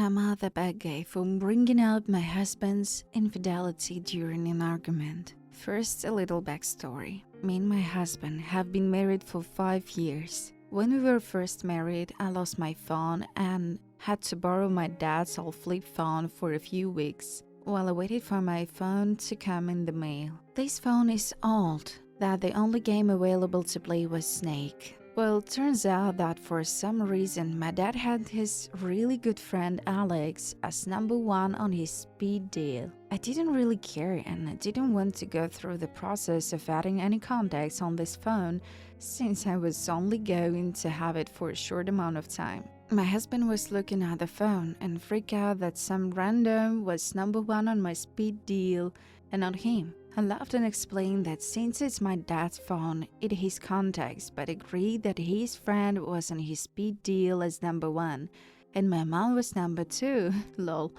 Emma the bad guy for bringing up my husband's infidelity during an argument. First, a little backstory. Me and my husband have been married for 5 years. When we were first married, I lost my phone and had to borrow my dad's old flip phone for a few weeks while I waited for my phone to come in the mail. This phone is old, that the only game available to play was Snake. Well, turns out that for some reason my dad had his really good friend Alex as number 1 on his speed dial. I didn't really care and I didn't want to go through the process of adding any contacts on this phone since I was only going to have it for a short amount of time. My husband was looking at the phone and freaked out that some random was number 1 on my speed dial and not him. I laughed and explained that since it's my dad's phone, it his contacts, but agreed that his friend was on his speed dial as number 1, and my mom was number 2, lol.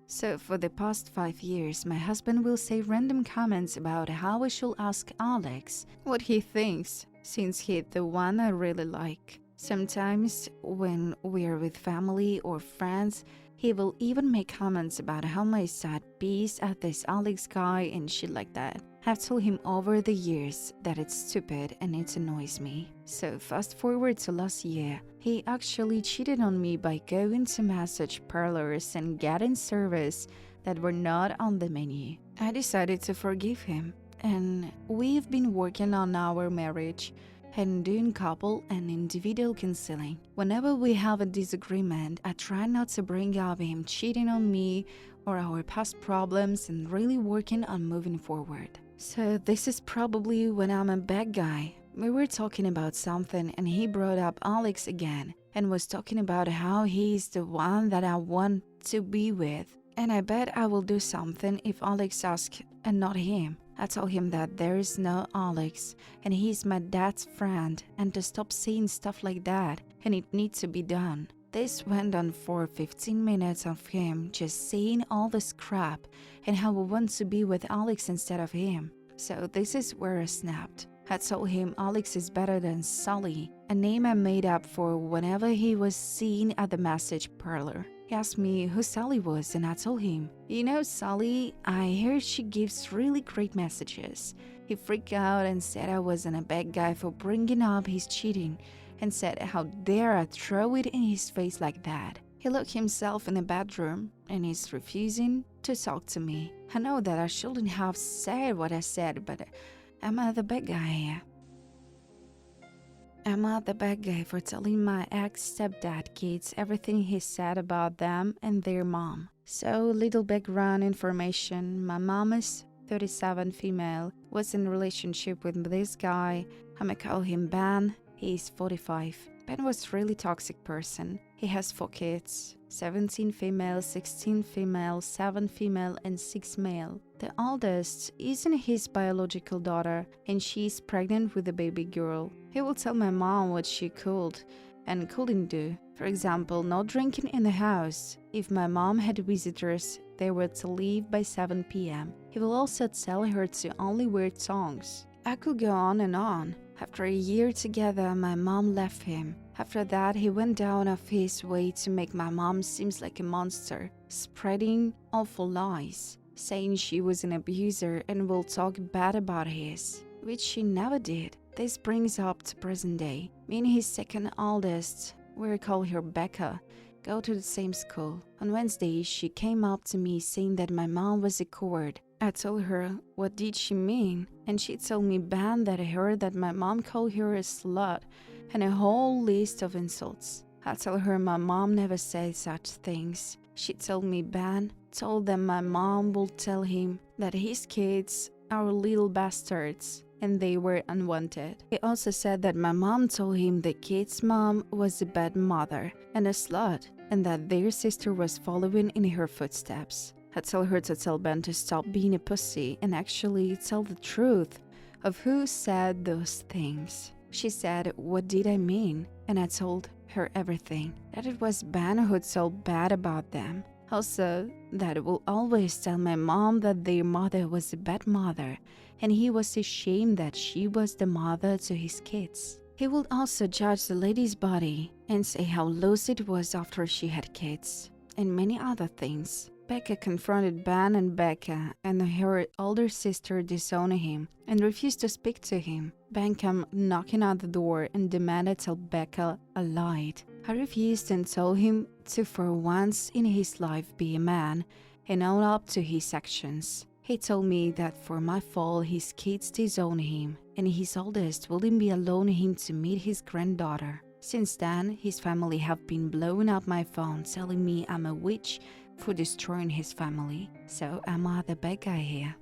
So for the past 5 years, my husband will say random comments about how I should ask Alex what he thinks, since he's the one I really like. Sometimes when we're with family or friends, he will even make comments about how my sad piece at this Alex guy and shit like that. I've told him over the years that it's stupid and it annoys me. So fast forward to last year, he actually cheated on me by going to massage parlors and getting service that were not on the menu. I decided to forgive him, and we've been working on our marriage and doing couple and individual counseling. Whenever we have a disagreement, I try not to bring up him cheating on me or our past problems and really working on moving forward. So this is probably when I'm a bad guy. We were talking about something and he brought up Alex again and was talking about how he's the one that I want to be with. And I bet I will do something if Alex asks and not him. I told him that there is no Alex and he's my dad's friend and to stop saying stuff like that and it needs to be done. This went on for 15 minutes of him just saying all this crap and how I want to be with Alex instead of him. So this is where I snapped. I told him Alex is better than Sully, a name I made up for whenever he was seen at the massage parlor. He asked me who Sally was and I told him, "You know Sally, I hear she gives really great messages." He freaked out and said I wasn't a bad guy for bringing up his cheating and said how dare I throw it in his face like that. He locked himself in the bedroom and is refusing to talk to me. I know that I shouldn't have said what I said, but am I the bad guy? Am I the bad guy for telling my ex-stepdad kids everything he said about them and their mom? So, little background information. My mom is 37 female, was in a relationship with this guy. I'ma call him Ben. He's 45. Ben was really toxic person. He has 4 kids, 17 female, 16 female, 7 female and 6 male. The oldest isn't his biological daughter and she's pregnant with a baby girl. He will tell my mom what she could and couldn't do. For example, no drinking in the house. If my mom had visitors, they were to leave by 7 p.m. He will also tell her to only wear tongs. I could go on and on. After a year together, my mom left him. After that, he went down off his way to make my mom seem like a monster, spreading awful lies, saying she was an abuser and will talk bad about his, which she never did. This brings up to present day. Me and his second oldest, we call her Becca, go to the same school. On Wednesday, she came up to me saying that my mom was a coward. I told her, what did she mean? And she told me Ben that I heard that my mom called her a slut and a whole list of insults. I told her my mom never said such things. She told me Ben told them my mom would tell him that his kids are little bastards and they were unwanted. He also said that my mom told him the kid's mom was a bad mother and a slut and that their sister was following in her footsteps. I told her to tell Ben to stop being a pussy and actually tell the truth of who said those things. She said, what did I mean? And I told her everything. That it was Ben who told bad about them. Also, that I will always tell my mom that their mother was a bad mother and he was ashamed that she was the mother to his kids. He would also judge the lady's body and say how loose it was after she had kids. and many other things. Becca confronted Ben and Becca, and her older sister disowned him and refused to speak to him. Ben came knocking at the door and demanded to tell Becca a lie. I refused and told him to for once in his life be a man and own up to his actions. He told me that for my fault his kids disowned him and his oldest wouldn't be allowing him to meet his granddaughter. Since then, his family have been blowing up my phone telling me I'm a witch for destroying his family. So am I the bad guy here?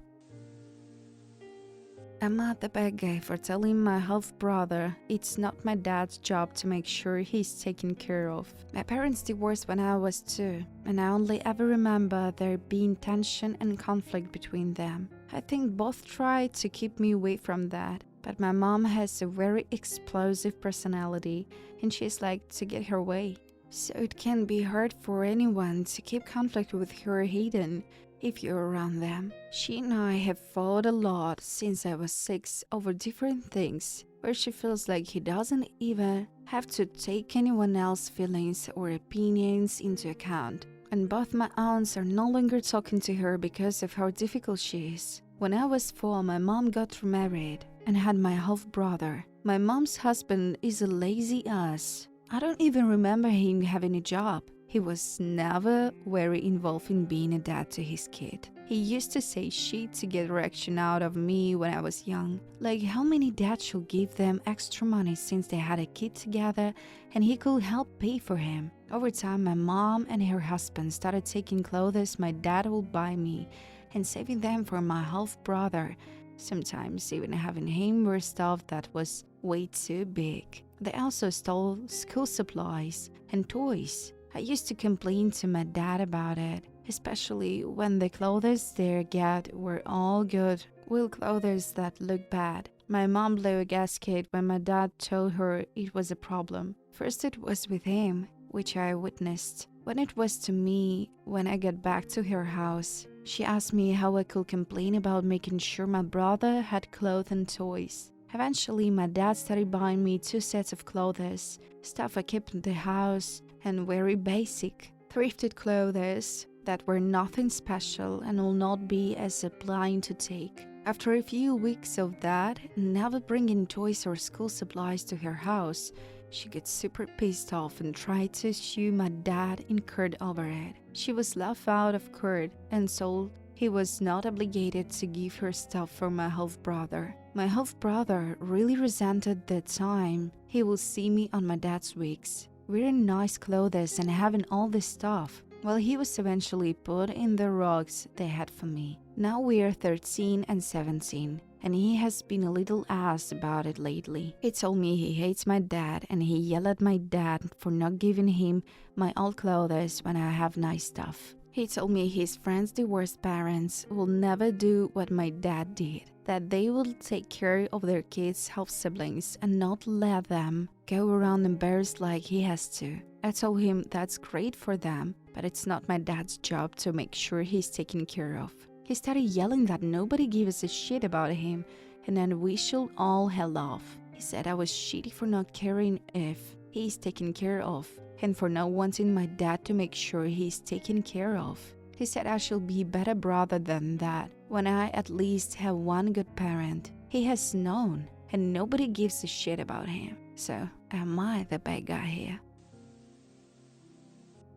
Am I the bad guy for telling my half brother it's not my dad's job to make sure he's taken care of? My parents divorced when I was 2, and I only ever remember there being tension and conflict between them. I think both tried to keep me away from that, but my mom has a very explosive personality and she's like to get her way. So it can be hard for anyone to keep conflict with her hidden if you're around them. She and I have fought a lot since I was 6 over different things, where she feels like he doesn't even have to take anyone else's feelings or opinions into account. And both my aunts are no longer talking to her because of how difficult she is. When I was 4, my mom got remarried and had my half brother. My mom's husband is a lazy ass. I don't even remember him having a job. He was never very involved in being a dad to his kid. He used to say shit to get erection out of me when I was young. Like how many dads should give them extra money since they had a kid together and he could help pay for him. Over time, my mom and her husband started taking clothes my dad would buy me and saving them for my half brother. Sometimes even having him wear stuff that was way too big. They also stole school supplies and toys. I used to complain to my dad about it, especially when the clothes they get were all good, real clothes that look bad. My mom blew a gasket when my dad told her it was a problem. First it was with him, which I witnessed. When it was to me, when I got back to her house, she asked me how I could complain about making sure my brother had clothes and toys. Eventually, my dad started buying me 2 sets of clothes, stuff I kept in the house, and very basic, thrifted clothes that were nothing special and will not be as applying to take. After a few weeks of that, never bringing toys or school supplies to her house, she got super pissed off and tried to sue my dad in court over it. She was laughed out of court and told he was not obligated to give her stuff for my half brother. My half brother really resented the time he would see me on my dad's weeks, wearing nice clothes and having all this stuff. Well, he was eventually put in the rocks they had for me. Now we're 13 and 17, and he has been a little ass about it lately. He told me he hates my dad and he yelled at my dad for not giving him my old clothes when I have nice stuff. He told me his friends' divorced parents will never do what my dad did, that they will take care of their kids' half siblings and not let them go around embarrassed like he has to. I told him that's great for them, but it's not my dad's job to make sure he's taken care of. He started yelling that nobody gives a shit about him and then we should all hell off. He said I was shitty for not caring if he's taken care of and for not wanting my dad to make sure he's taken care of. He said I should be a better brother than that, when I at least have one good parent. He has known, and nobody gives a shit about him. So, am I the bad guy here?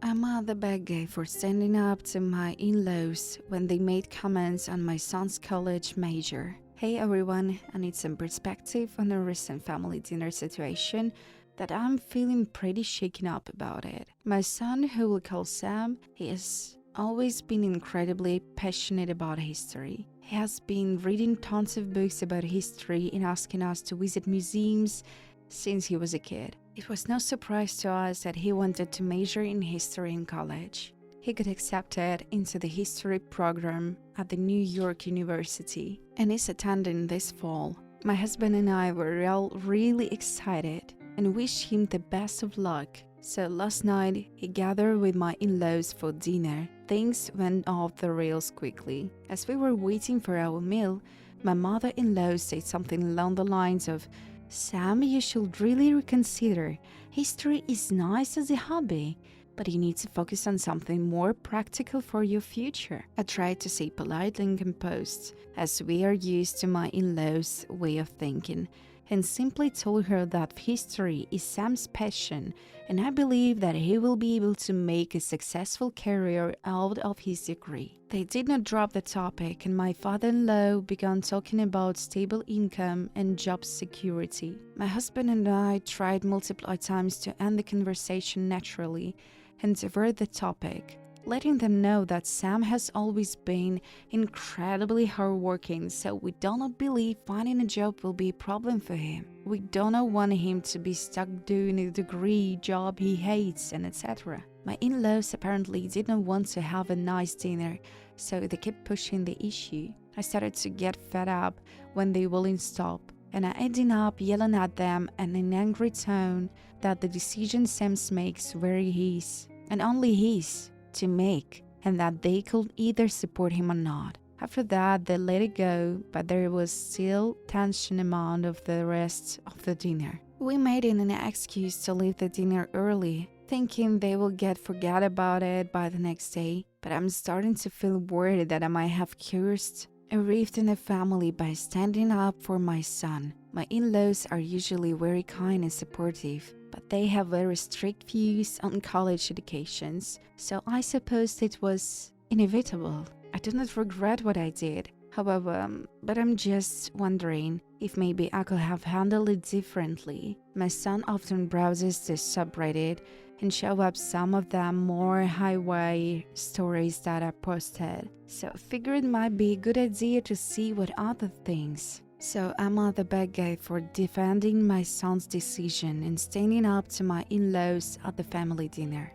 Am I the bad guy for standing up to my in-laws when they made comments on my son's college major? Hey everyone, I need some perspective on the recent family dinner situation that I'm feeling pretty shaken up about it. My son, who we'll call Sam, he has always been incredibly passionate about history. He has been reading tons of books about history and asking us to visit museums since he was a kid. It was no surprise to us that he wanted to major in history in college. He got accepted into the history program at the New York University and is attending this fall. My husband and I were all really excited and wished him the best of luck. So last night, he gathered with my in-laws for dinner. Things went off the rails quickly. As we were waiting for our meal, my mother-in-law said something along the lines of, "Sam, you should really reconsider. History is nice as a hobby, but you need to focus on something more practical for your future. I tried to say polite and composed, as we are used to my in-laws' way of thinking, and simply told her that history is Sam's passion, and I believe that he will be able to make a successful career out of his degree. They did not drop the topic, and my father-in-law began talking about stable income and job security. My husband and I tried multiple times to end the conversation naturally and divert the topic, letting them know that Sam has always been incredibly hardworking, so we do not believe finding a job will be a problem for him. We do not want him to be stuck doing a degree job he hates, and etc. My in-laws apparently did not want to have a nice dinner, so they kept pushing the issue. I started to get fed up when they wouldn't stop, and I ended up yelling at them in an angry tone that the decision Sam makes were his, and only his, to make, and that they could either support him or not. After that, they let it go, but there was still tension among of the rest of the dinner. We made it an excuse to leave the dinner early, thinking they will forget about it by the next day, but I'm starting to feel worried that I might have caused a rift in the family by standing up for my son. My in-laws are usually very kind and supportive, but they have very strict views on college educations, so I suppose it was inevitable. I do not regret what I did, however, but I'm just wondering if maybe I could have handled it differently. My son often browses the subreddit and show up some of the more highway stories that I posted, so I figured it might be a good idea to see what other things. So I'm not the bad guy for defending my son's decision and standing up to my in-laws at the family dinner.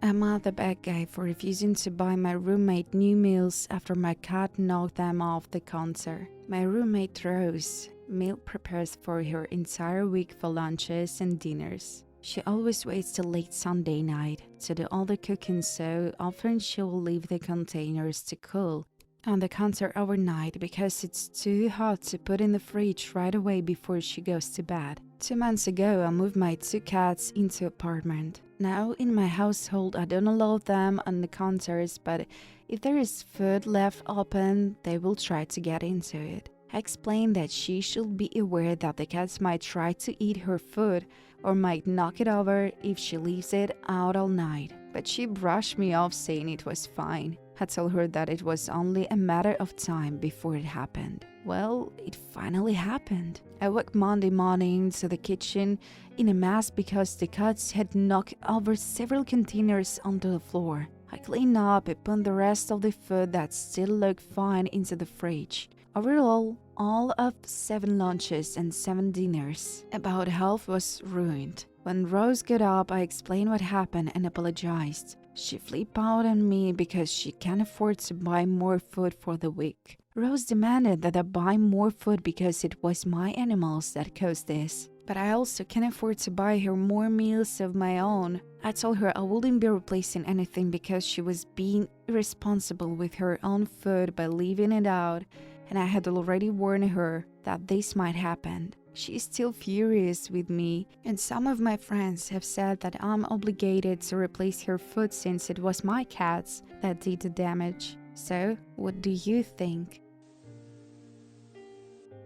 I'm not the bad guy for refusing to buy my roommate new meals after my cat knocked them off the counter. My roommate Rose meal prepares for her entire week for lunches and dinners. She always waits till late Sunday night to do all the cooking, so often she will leave the containers to cool on the counter overnight because it's too hot to put in the fridge right away before she goes to bed. 2 months ago, I moved my 2 cats into an apartment. Now, in my household, I don't allow them on the counters, but if there is food left open, they will try to get into it. I explained that she should be aware that the cats might try to eat her food or might knock it over if she leaves it out all night. But she brushed me off saying it was fine. I told her that it was only a matter of time before it happened. Well, it finally happened. I woke Monday morning to the kitchen in a mess because the cats had knocked over several containers onto the floor. I cleaned up and put the rest of the food that still looked fine into the fridge. Overall, all of 7 lunches and 7 dinners. About half was ruined. When Rose got up, I explained what happened and apologized. She flipped out on me because she can't afford to buy more food for the week. Rose demanded that I buy more food because it was my animals that caused this. But I also can't afford to buy her more meals of my own. I told her I wouldn't be replacing anything because she was being irresponsible with her own food by leaving it out, and I had already warned her that this might happen. She's still furious with me, and some of my friends have said that I'm obligated to replace her food since it was my cats that did the damage. So, what do you think?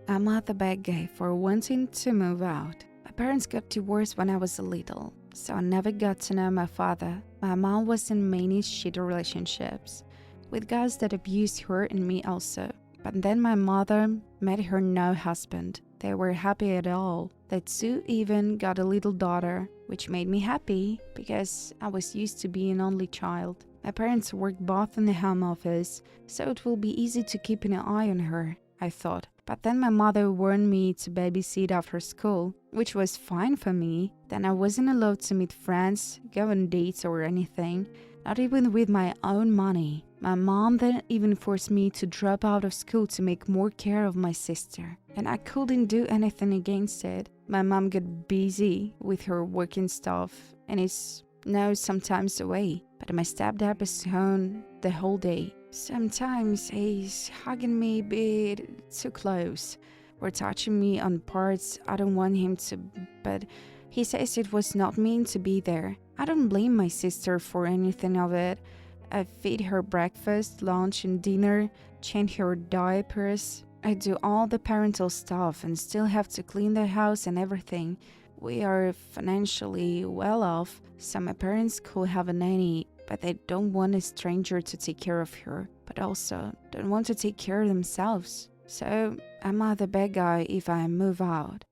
I'm not the bad guy for wanting to move out. My parents got divorced when I was little, so I never got to know my father. My mom was in many shitty relationships, with guys that abused her and me also. But then my mother met her now husband. They were happy at all. The two even got a little daughter, which made me happy because I was used to being an only child. My parents work both in the home office, so it will be easy to keep an eye on her, I thought. But then my mother warned me to babysit after school, which was fine for me. Then I wasn't allowed to meet friends, go on dates or anything, not even with my own money. My mom then even forced me to drop out of school to make more care of my sister, and I couldn't do anything against it. My mom got busy with her working stuff and is now sometimes away, but my stepdad is home the whole day. Sometimes he's hugging me a bit too close or touching me on parts I don't want him to, but He says it was not meant to be there. I don't blame my sister for anything of it. I feed her breakfast, lunch, and dinner, change her diapers. I do all the parental stuff and still have to clean the house and everything. We are financially well off, so my parents could have a nanny, but they don't want a stranger to take care of her, but also don't want to take care of themselves. So I'm not the bad guy if I move out.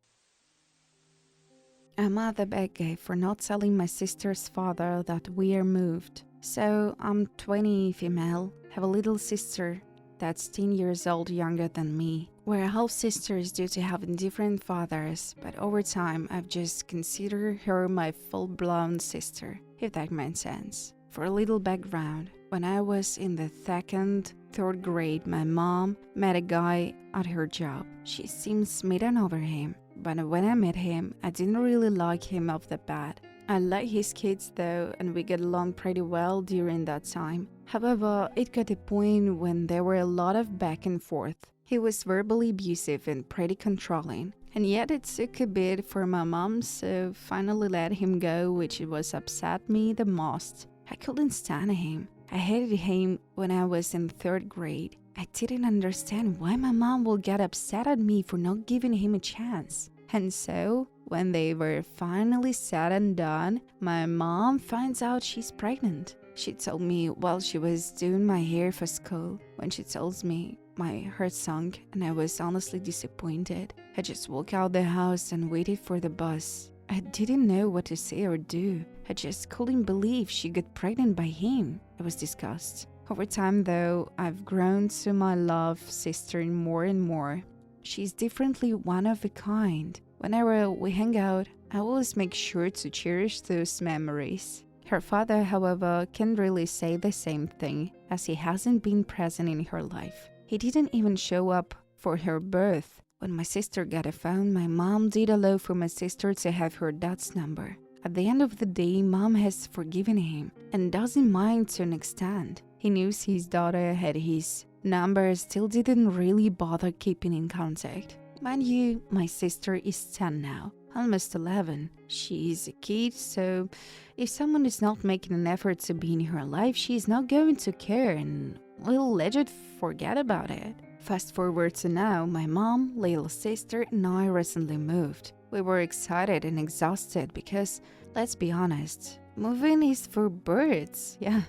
I'm not the bad guy for not telling my sister's father that we are moved. So I'm 20 female, have a little sister that's 10 years old younger than me. We're half sisters due to having different fathers, but over time I've just considered her my full-blown sister, if that makes sense. For a little background, when I was in the third grade, my mom met a guy at her job. She seemed smitten over him, but when I met him, I didn't really like him off the bat. I like his kids though, and we get along pretty well during that time. However, it got a point when there were a lot of back and forth. He was verbally abusive and pretty controlling, and yet it took a bit for my mom to finally let him go, which was upset me the most. I couldn't stand him. I hated him when I was in third grade. I didn't understand why my mom would get upset at me for not giving him a chance. And so, when they were finally said and done, my mom finds out she's pregnant. She told me while she was doing my hair for school. When she tells me, my heart sunk and I was honestly disappointed. I just walked out the house and waited for the bus. I didn't know what to say or do. I just couldn't believe she got pregnant by him. I was disgusted. Over time though, I've grown to my love sister more and more. She's definitely one of a kind. Whenever we hang out, I always make sure to cherish those memories. Her father, however, can't really say the same thing, as he hasn't been present in her life. He didn't even show up for her birth. When my sister got a phone, my mom did allow for my sister to have her dad's number. At the end of the day, mom has forgiven him and doesn't mind to an extent. He knew his daughter had his number, still didn't really bother keeping in contact. Mind you, my sister is 10 now, almost 11. She's a kid, so if someone is not making an effort to be in her life, she's not going to care and will legit forget about it. Fast forward to now, my mom, little sister, and I recently moved. We were excited and exhausted because, let's be honest, moving is for birds, yeah.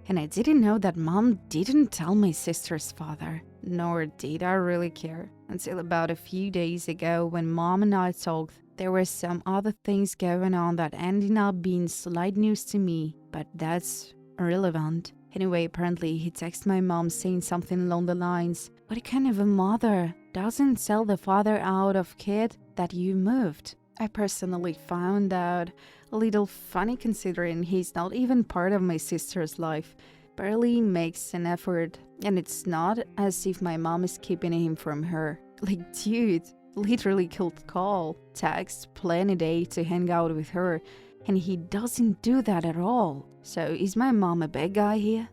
And I didn't know that mom didn't tell my sister's father, nor did I really care, until about a few days ago when mom and I talked. There were some other things going on that ended up being slight news to me, but that's irrelevant. Anyway, apparently he texted my mom saying something along the lines, "What kind of a mother doesn't tell the father out of kid that you moved?" I personally found out a little funny considering he's not even part of my sister's life, barely makes an effort, and it's not as if my mom is keeping him from her. Like, dude, literally could call, text, plan a day to hang out with her, and he doesn't do that at all. So is my mom a bad guy here?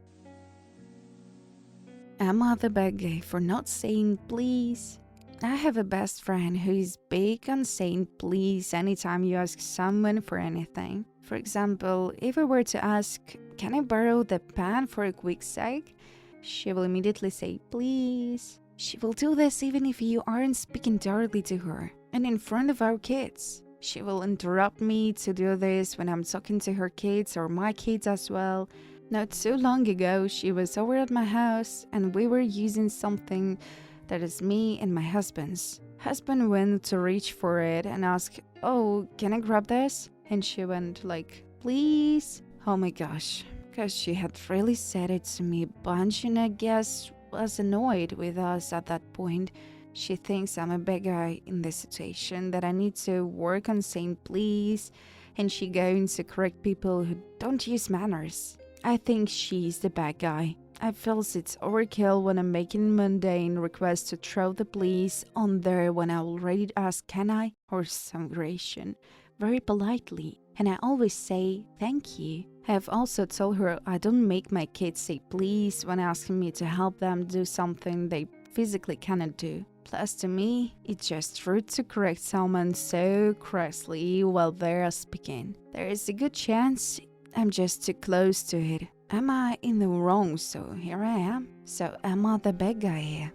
Am I the bad guy for not saying please? I have a best friend who is big on saying please anytime you ask someone for anything. For example, if I were to ask, "Can I borrow the pen for a quick sec?" she will immediately say please. She will do this even if you aren't speaking directly to her, and in front of our kids. She will interrupt me to do this when I'm talking to her kids or my kids as well. Not too long ago, she was over at my house and we were using something that is me and my husband's. Husband went to reach for it and ask, "Oh, can I grab this?" And she went like, "Please." Oh my gosh, because she had really said it to me a bunch and I guess was annoyed with us at that point. She thinks I'm a bad guy in this situation, that I need to work on saying please, and she goes to correct people who don't use manners. I think she's the bad guy. I feel it's overkill when I'm making mundane requests to throw the please on there when I already ask "can I?" or some variation, very politely, and I always say thank you. I have also told her I don't make my kids say please when asking me to help them do something they physically cannot do. Plus, to me, it's just rude to correct someone so crassly while they're speaking. There is a good chance I'm just too close to it. Am I in the wrong? So here I am. So am I the bad guy here?